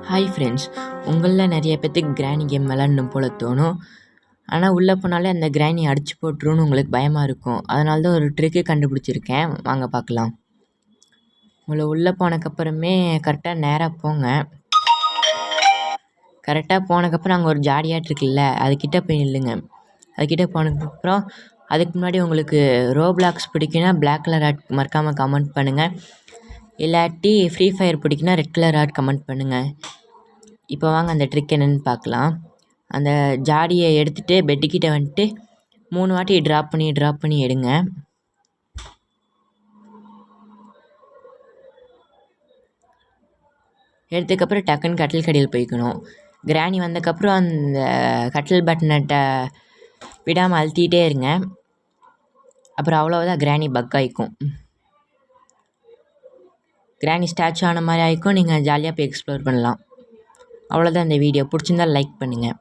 Hi friends, உங்களில் நிறைய பேர்த்துக்கு கிராணி கேம் விளாடணும் போல் தோணும். ஆனால் உள்ளே போனாலே அந்த கிராணி அடிச்சு போட்டுருன்னு உங்களுக்கு பயமாக இருக்கும். அதனால தான் ஒரு ட்ரிக்கு கண்டுபிடிச்சிருக்கேன், வாங்க பார்க்கலாம். உங்களை உள்ளே போனக்கப்புறமே கரெக்டாக நேராக போங்க. கரெக்டாக போனதுக்கப்புறம் அங்கே ஒரு ஜாடியாட் இருக்குல்ல, அதுக்கிட்ட போய் நில்லுங்க. அதுக்கிட்ட போனதுக்கப்புறம் அதுக்கு முன்னாடி உங்களுக்கு ரோப்ளாக்ஸ் பிடிக்குன்னா பிளாக் கலர் ஆட் மறக்காமல் கமெண்ட் பண்ணுங்கள். இல்லாட்டி ஃப்ரீ ஃபயர் பிடிக்குன்னா ரெட் கலர் ஆட் கமெண்ட் பண்ணுங்கள். இப்போ வாங்க அந்த ட்ரிக் என்னென்னு பார்க்கலாம். அந்த ஜாடியை எடுத்துகிட்டு பெட்டுக்கிட்ட வந்துட்டு 3 வாட்டி ட்ராப் பண்ணி எடுங்க. எடுத்ததுக்கப்புறம் டக்குன்னு கட்டில் கடியில் போய்க்கணும். கிராணி வந்ததுக்கப்புறம் அந்த கட்டில் பட்டனட்டை விடாமல் அழுத்திகிட்டே இருங்க. அப்புறம் அவ்வளோதான், கிராணி பக் ஆகிக்கும். கிராணி ஸ்டாச்சு ஆன மாதிரி ஆகிக்கும். நீங்கள் ஜாலியாக போய் எக்ஸ்ப்ளோர் பண்ணலாம். அவ்வளோதான் இந்த வீடியோ. பிடிச்சிருந்தால் லைக் பண்ணுங்கள்.